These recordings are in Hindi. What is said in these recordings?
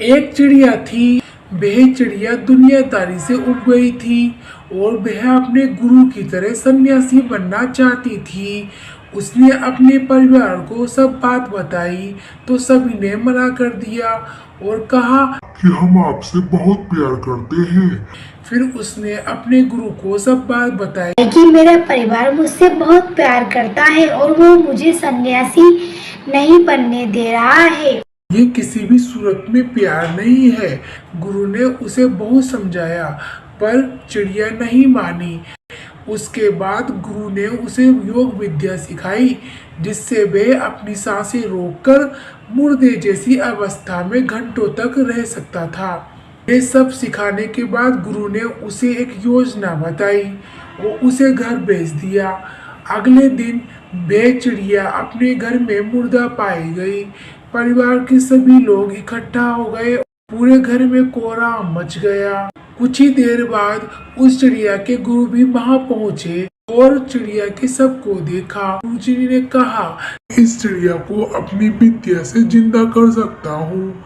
एक चिड़िया थी। वह चिड़िया दुनियादारी से उब गई थी और वह अपने गुरु की तरह सन्यासी बनना चाहती थी। उसने अपने परिवार को सब बात बताई तो सभी ने मना कर दिया और कहा कि हम आपसे बहुत प्यार करते हैं। फिर उसने अपने गुरु को सब बात बताई कि मेरा परिवार मुझसे बहुत प्यार करता है और वो मुझे सन्यासी नहीं बनने दे रहा है। ये किसी भी सूरत में प्यार नहीं है। गुरु ने उसे बहुत समझाया पर चिड़िया नहीं मानी। उसके बाद गुरु ने उसे योग विद्या सिखाई जिससे वह अपनी सांसें रोककर मुर्दे जैसी अवस्था में घंटों तक रह सकता था। ये सब सिखाने के बाद गुरु ने उसे एक योजना बताई और उसे घर भेज दिया। अगले दिन वह चिड़िया अपने घर में मुर्दा पाई गई। परिवार के सभी लोग इकट्ठा हो गए। पूरे घर में कोहराम मच गया। कुछ ही देर बाद उस चिड़िया के गुरु भी वहां पहुंचे और चिड़िया के सबको देखा। गुरुजी ने कहा, इस चिड़िया को अपनी विद्या से जिंदा कर सकता हूँ।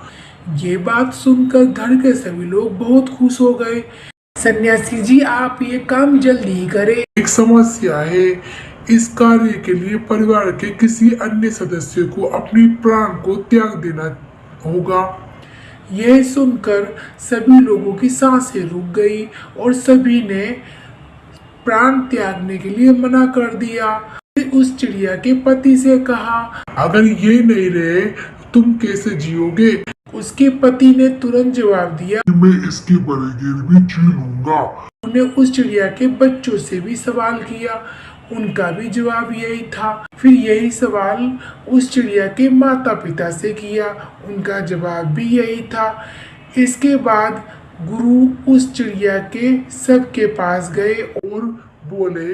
ये बात सुनकर घर के सभी लोग बहुत खुश हो गए। सन्यासी जी, आप ये काम जल्दी करें। एक समस्या है। इस कार्य के लिए परिवार के किसी अन्य सदस्य को अपनी प्राण को त्याग देना होगा। यह सुनकर सभी लोगों की सांसें रुक गई और सभी ने प्राण त्यागने के लिए मना कर दिया। फिर उस चिड़िया के पति से कहा, अगर ये नहीं रहे तुम कैसे जियोगे? उसके पति ने तुरंत जवाब दिया, मैं इसके बगैर भी जी लूंगा। उन्हें उस चिड़िया के बच्चों से भी सवाल किया। उनका भी जवाब यही था। फिर यही सवाल उस चिड़िया के माता पिता से किया। उनका जवाब भी यही था। इसके बाद गुरु उस चिड़िया के सबके पास गए और बोले,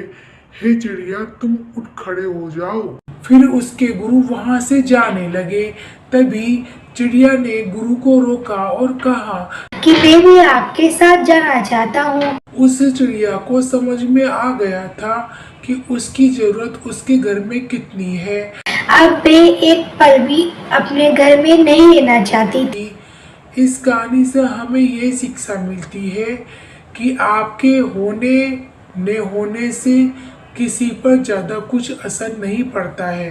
हे चिड़िया, तुम उठ खड़े हो जाओ। फिर उसके गुरु वहां से जाने लगे। तभी चिड़िया ने गुरु को रोका और कहा कि मैं भी आपके साथ जाना चाहता हूँ। उस चिड़िया को समझ में आ गया था कि उसकी जरूरत उसके घर में कितनी है। अब मैं एक पल भी अपने घर में नहीं रहना चाहती थी। इस कहानी से हमें ये शिक्षा मिलती है कि आपके होने न होने से किसी पर ज्यादा कुछ असर नहीं पड़ता है।